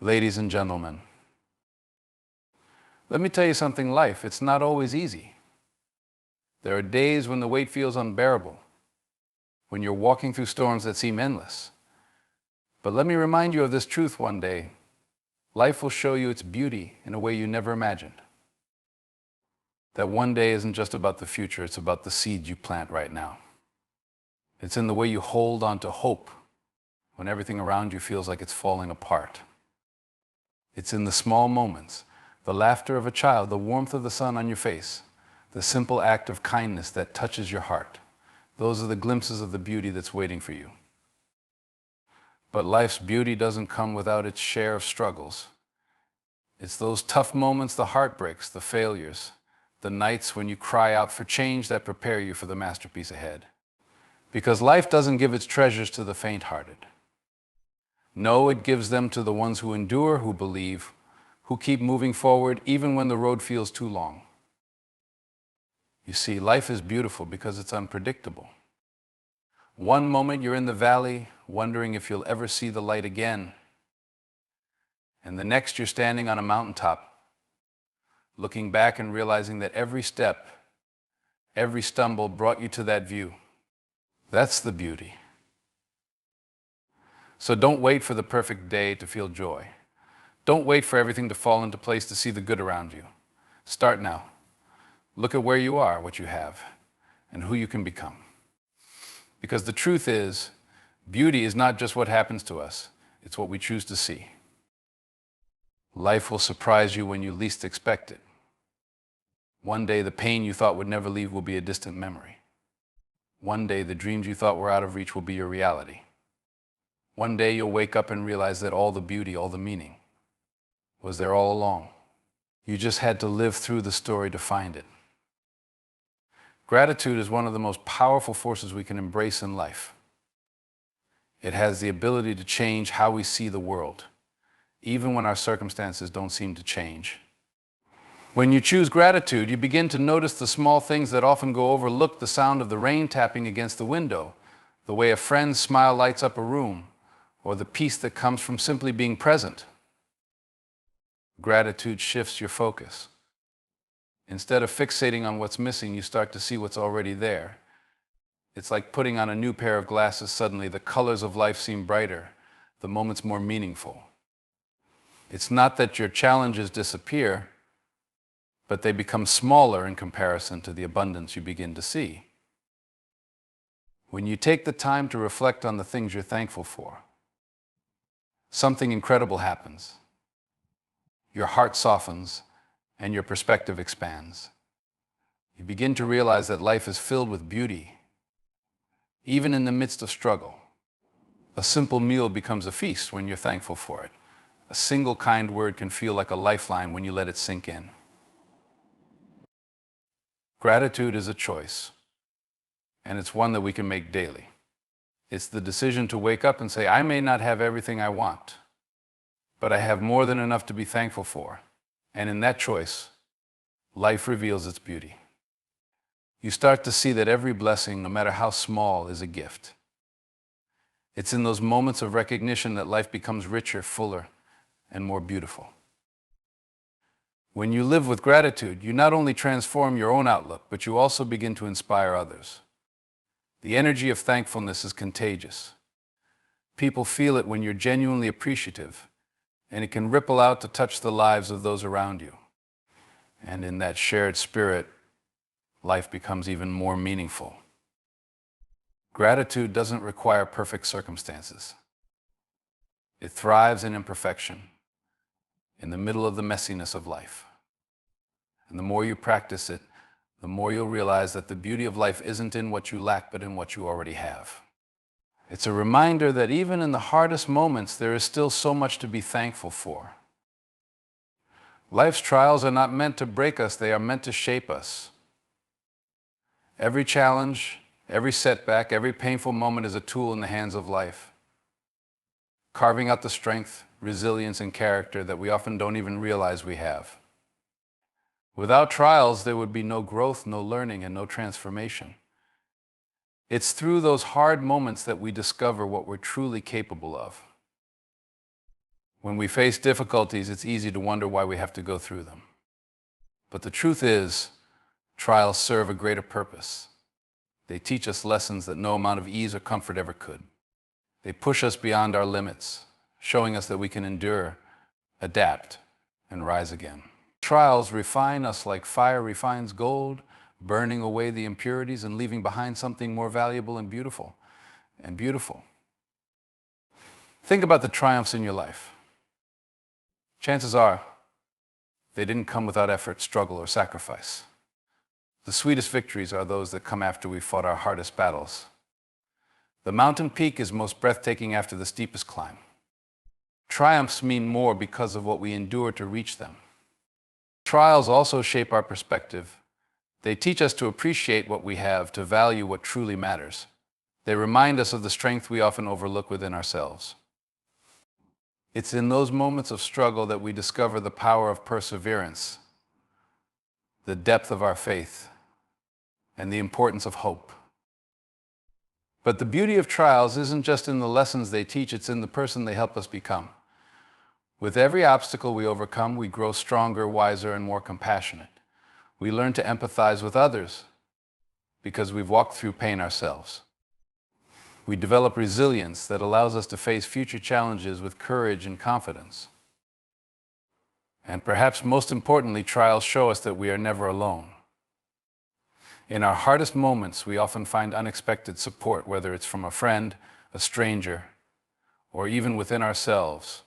Ladies and gentlemen, let me tell you something, life, it's not always easy. There are days when the weight feels unbearable, when you're walking through storms that seem endless. But let me remind you of this truth one day. Life will show you its beauty in a way you never imagined. That one day isn't just about the future, it's about the seeds you plant right now. It's in the way you hold on to hope when everything around you feels like it's falling apart. It's in the small moments, the laughter of a child, the warmth of the sun on your face, the simple act of kindness that touches your heart. Those are the glimpses of the beauty that's waiting for you. But life's beauty doesn't come without its share of struggles. It's those tough moments, the heartbreaks, the failures, the nights when you cry out for change that prepare you for the masterpiece ahead. Because life doesn't give its treasures to the faint-hearted. No, it gives them to the ones who endure, who believe, who keep moving forward even when the road feels too long. You see, life is beautiful because it's unpredictable. One moment you're in the valley, wondering if you'll ever see the light again. And the next you're standing on a mountaintop, looking back and realizing that every step, every stumble brought you to that view. That's the beauty. So don't wait for the perfect day to feel joy. Don't wait for everything to fall into place to see the good around you. Start now. Look at where you are, what you have, and who you can become. Because the truth is, beauty is not just what happens to us, it's what we choose to see. Life will surprise you when you least expect it. One day, the pain you thought would never leave will be a distant memory. One day, the dreams you thought were out of reach will be your reality. One day, you'll wake up and realize that all the beauty, all the meaning, was there all along. You just had to live through the story to find it. Gratitude is one of the most powerful forces we can embrace in life. It has the ability to change how we see the world, even when our circumstances don't seem to change. When you choose gratitude, you begin to notice the small things that often go overlooked: the sound of the rain tapping against the window, the way a friend's smile lights up a room, or the peace that comes from simply being present. Gratitude shifts your focus. Instead of fixating on what's missing, you start to see what's already there. It's like putting on a new pair of glasses. Suddenly, the colors of life seem brighter, the moments more meaningful. It's not that your challenges disappear, but they become smaller in comparison to the abundance you begin to see. When you take the time to reflect on the things you're thankful for, something incredible happens. Your heart softens and your perspective expands. You begin to realize that life is filled with beauty, even in the midst of struggle. A simple meal becomes a feast when you're thankful for it. A single kind word can feel like a lifeline when you let it sink in. Gratitude is a choice, and it's one that we can make daily. It's the decision to wake up and say, I may not have everything I want, but I have more than enough to be thankful for. And in that choice, life reveals its beauty. You start to see that every blessing, no matter how small, is a gift. It's in those moments of recognition that life becomes richer, fuller, and more beautiful. When you live with gratitude, you not only transform your own outlook, but you also begin to inspire others. The energy of thankfulness is contagious. People feel it when you're genuinely appreciative, and it can ripple out to touch the lives of those around you. And in that shared spirit, life becomes even more meaningful. Gratitude doesn't require perfect circumstances. It thrives in imperfection, in the middle of the messiness of life. And the more you practice it, the more you'll realize that the beauty of life isn't in what you lack, but in what you already have. It's a reminder that even in the hardest moments, there is still so much to be thankful for. Life's trials are not meant to break us, they are meant to shape us. Every challenge, every setback, every painful moment is a tool in the hands of life, carving out the strength, resilience, and character that we often don't even realize we have. Without trials, there would be no growth, no learning, and no transformation. It's through those hard moments that we discover what we're truly capable of. When we face difficulties, it's easy to wonder why we have to go through them. But the truth is, trials serve a greater purpose. They teach us lessons that no amount of ease or comfort ever could. They push us beyond our limits, showing us that we can endure, adapt, and rise again. Trials refine us like fire refines gold, burning away the impurities and leaving behind something more valuable and beautiful. Think about the triumphs in your life. Chances are, they didn't come without effort, struggle, or sacrifice. The sweetest victories are those that come after we fought our hardest battles. The mountain peak is most breathtaking after the steepest climb. Triumphs mean more because of what we endure to reach them. Trials also shape our perspective. They teach us to appreciate what we have, to value what truly matters. They remind us of the strength we often overlook within ourselves. It's in those moments of struggle that we discover the power of perseverance, the depth of our faith, and the importance of hope. But the beauty of trials isn't just in the lessons they teach, it's in the person they help us become. With every obstacle we overcome, we grow stronger, wiser, and more compassionate. We learn to empathize with others because we've walked through pain ourselves. We develop resilience that allows us to face future challenges with courage and confidence. And perhaps most importantly, trials show us that we are never alone. In our hardest moments, we often find unexpected support, whether it's from a friend, a stranger, or even within ourselves.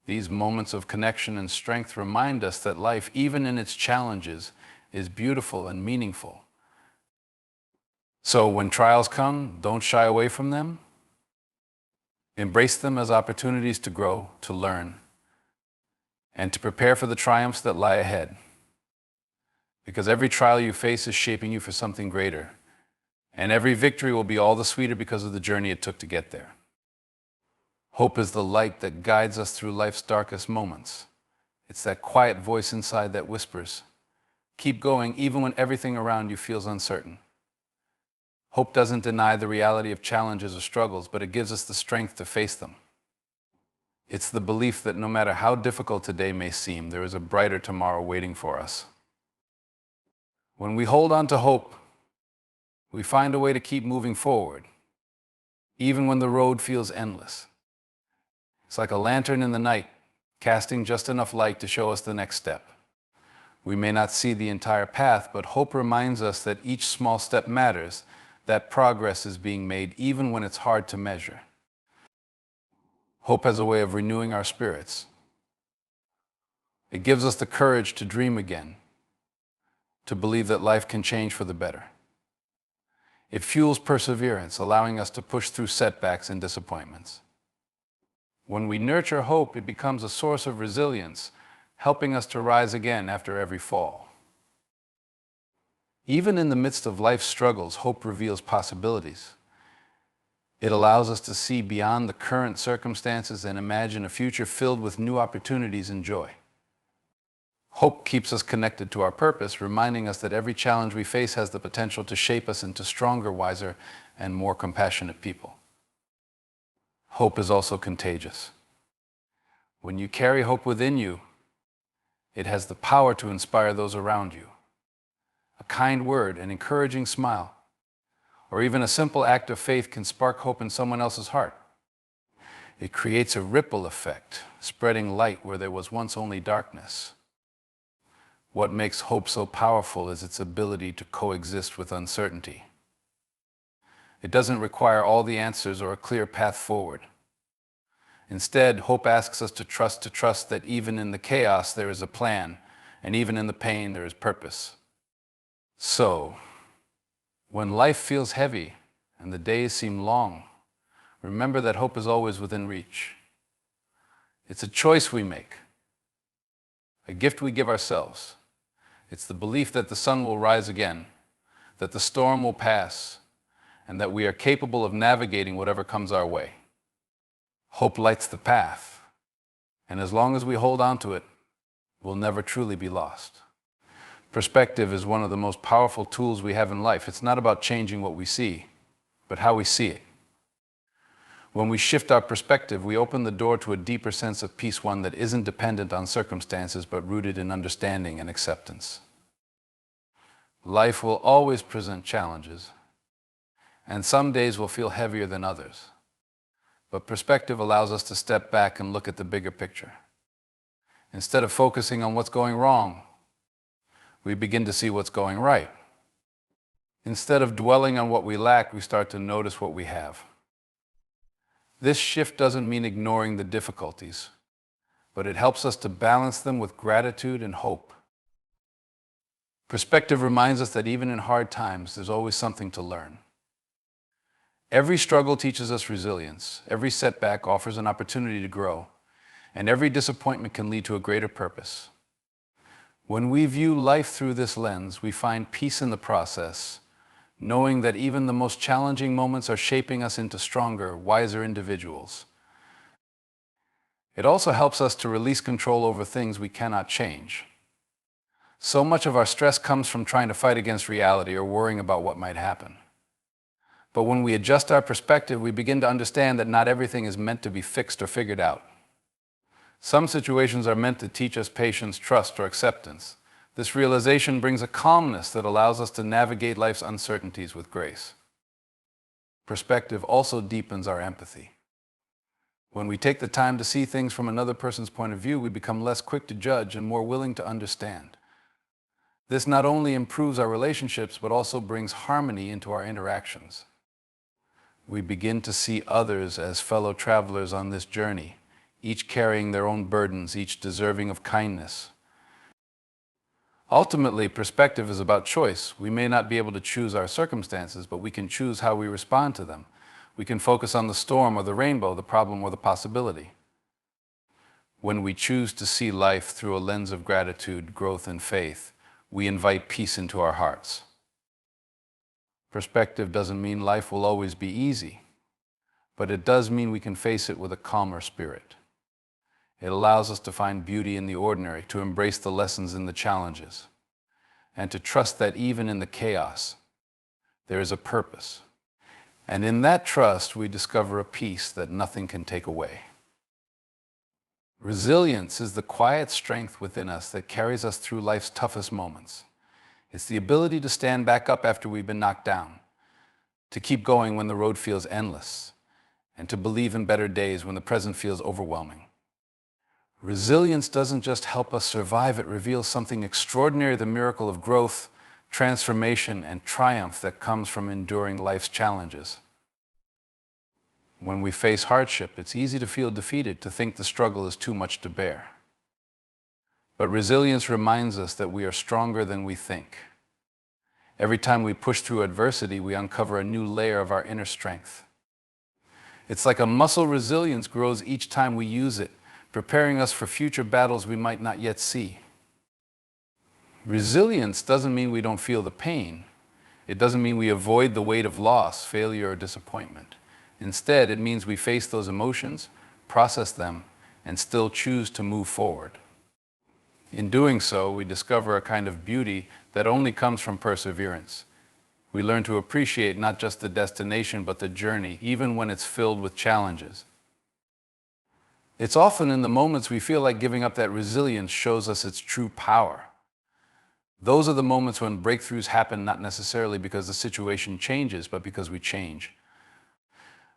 These moments of connection and strength remind us that life, even in its challenges, is beautiful and meaningful. So when trials come, don't shy away from them. Embrace them as opportunities to grow, to learn, and to prepare for the triumphs that lie ahead. Because every trial you face is shaping you for something greater, and every victory will be all the sweeter because of the journey it took to get there. Hope is the light that guides us through life's darkest moments. It's that quiet voice inside that whispers, keep going even when everything around you feels uncertain. Hope doesn't deny the reality of challenges or struggles, but it gives us the strength to face them. It's the belief that no matter how difficult today may seem, there is a brighter tomorrow waiting for us. When we hold on to hope, we find a way to keep moving forward, even when the road feels endless. It's like a lantern in the night, casting just enough light to show us the next step. We may not see the entire path, but hope reminds us that each small step matters, that progress is being made even when it's hard to measure. Hope has a way of renewing our spirits. It gives us the courage to dream again, to believe that life can change for the better. It fuels perseverance, allowing us to push through setbacks and disappointments. When we nurture hope, it becomes a source of resilience, helping us to rise again after every fall. Even in the midst of life's struggles, hope reveals possibilities. It allows us to see beyond the current circumstances and imagine a future filled with new opportunities and joy. Hope keeps us connected to our purpose, reminding us that every challenge we face has the potential to shape us into stronger, wiser, and more compassionate people. Hope is also contagious. When you carry hope within you, it has the power to inspire those around you. A kind word, an encouraging smile, or even a simple act of faith can spark hope in someone else's heart. It creates a ripple effect, spreading light where there was once only darkness. What makes hope so powerful is its ability to coexist with uncertainty. It doesn't require all the answers or a clear path forward. Instead, hope asks us to trust that even in the chaos there is a plan, and even in the pain there is purpose. So, when life feels heavy and the days seem long, remember that hope is always within reach. It's a choice we make, a gift we give ourselves. It's the belief that the sun will rise again, that the storm will pass, and that we are capable of navigating whatever comes our way. Hope lights the path, and as long as we hold on to it, we'll never truly be lost. Perspective is one of the most powerful tools we have in life. It's not about changing what we see, but how we see it. When we shift our perspective, we open the door to a deeper sense of peace, one that isn't dependent on circumstances, but rooted in understanding and acceptance. Life will always present challenges, and some days will feel heavier than others. But perspective allows us to step back and look at the bigger picture. Instead of focusing on what's going wrong, we begin to see what's going right. Instead of dwelling on what we lack, we start to notice what we have. This shift doesn't mean ignoring the difficulties, but it helps us to balance them with gratitude and hope. Perspective reminds us that even in hard times, there's always something to learn. Every struggle teaches us resilience, every setback offers an opportunity to grow, and every disappointment can lead to a greater purpose. When we view life through this lens, we find peace in the process, knowing that even the most challenging moments are shaping us into stronger, wiser individuals. It also helps us to release control over things we cannot change. So much of our stress comes from trying to fight against reality or worrying about what might happen. But when we adjust our perspective, we begin to understand that not everything is meant to be fixed or figured out. Some situations are meant to teach us patience, trust, or acceptance. This realization brings a calmness that allows us to navigate life's uncertainties with grace. Perspective also deepens our empathy. When we take the time to see things from another person's point of view, we become less quick to judge and more willing to understand. This not only improves our relationships, but also brings harmony into our interactions. We begin to see others as fellow travelers on this journey, each carrying their own burdens, each deserving of kindness. Ultimately, perspective is about choice. We may not be able to choose our circumstances, but we can choose how we respond to them. We can focus on the storm or the rainbow, the problem or the possibility. When we choose to see life through a lens of gratitude, growth, and faith, we invite peace into our hearts. Perspective doesn't mean life will always be easy, but it does mean we can face it with a calmer spirit. It allows us to find beauty in the ordinary, to embrace the lessons in the challenges, and to trust that even in the chaos, there is a purpose. And in that trust, we discover a peace that nothing can take away. Resilience is the quiet strength within us that carries us through life's toughest moments. It's the ability to stand back up after we've been knocked down, to keep going when the road feels endless, and to believe in better days when the present feels overwhelming. Resilience doesn't just help us survive, it reveals something extraordinary, the miracle of growth, transformation, and triumph that comes from enduring life's challenges. When we face hardship, it's easy to feel defeated, to think the struggle is too much to bear. But resilience reminds us that we are stronger than we think. Every time we push through adversity, we uncover a new layer of our inner strength. It's like a muscle. Resilience grows each time we use it, preparing us for future battles we might not yet see. Resilience doesn't mean we don't feel the pain. It doesn't mean we avoid the weight of loss, failure, or disappointment. Instead, it means we face those emotions, process them, and still choose to move forward. In doing so, we discover a kind of beauty that only comes from perseverance. We learn to appreciate not just the destination, but the journey, even when it's filled with challenges. It's often in the moments we feel like giving up that resilience shows us its true power. Those are the moments when breakthroughs happen, not necessarily because the situation changes, but because we change.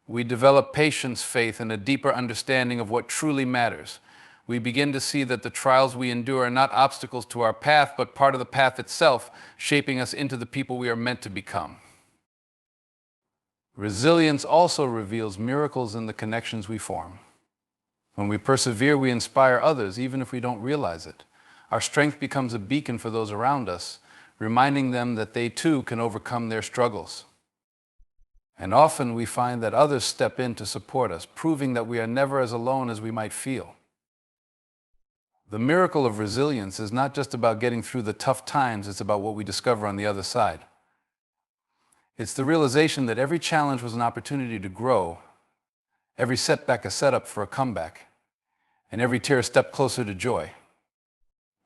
We develop patience, faith, and a deeper understanding of what truly matters. We begin to see that the trials we endure are not obstacles to our path, but part of the path itself, shaping us into the people we are meant to become. Resilience also reveals miracles in the connections we form. When we persevere, we inspire others, even if we don't realize it. Our strength becomes a beacon for those around us, reminding them that they too can overcome their struggles. And often we find that others step in to support us, proving that we are never as alone as we might feel. The miracle of resilience is not just about getting through the tough times, it's about what we discover on the other side. It's the realization that every challenge was an opportunity to grow, every setback a setup for a comeback, and every tear a step closer to joy.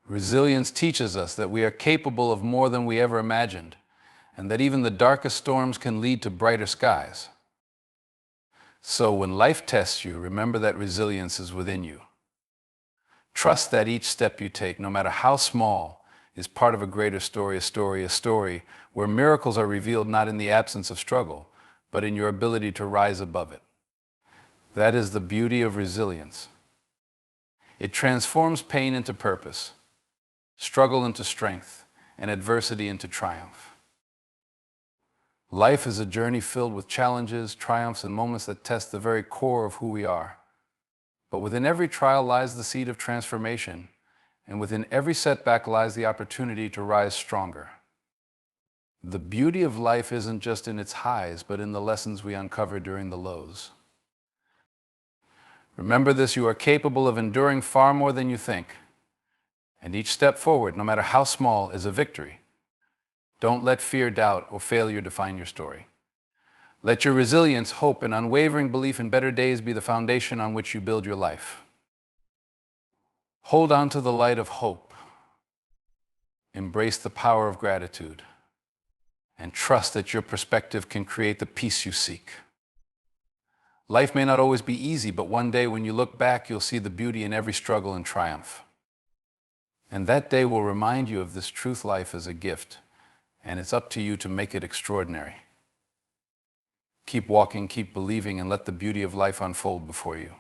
Resilience teaches us that we are capable of more than we ever imagined, and that even the darkest storms can lead to brighter skies. So when life tests you, remember that resilience is within you. Trust that each step you take, no matter how small, is part of a greater story, a story where miracles are revealed not in the absence of struggle, but in your ability to rise above it. That is the beauty of resilience. It transforms pain into purpose, struggle into strength, and adversity into triumph. Life is a journey filled with challenges, triumphs, and moments that test the very core of who we are. But within every trial lies the seed of transformation, and within every setback lies the opportunity to rise stronger. The beauty of life isn't just in its highs, but in the lessons we uncover during the lows. Remember this: you are capable of enduring far more than you think, and each step forward, no matter how small, is a victory. Don't let fear, doubt, or failure define your story. Let your resilience, hope, and unwavering belief in better days be the foundation on which you build your life. Hold on to the light of hope. Embrace the power of gratitude. And trust that your perspective can create the peace you seek. Life may not always be easy, but one day when you look back, you'll see the beauty in every struggle and triumph. And that day will remind you of this truth: life is a gift, and it's up to you to make it extraordinary. Keep walking, keep believing, and let the beauty of life unfold before you.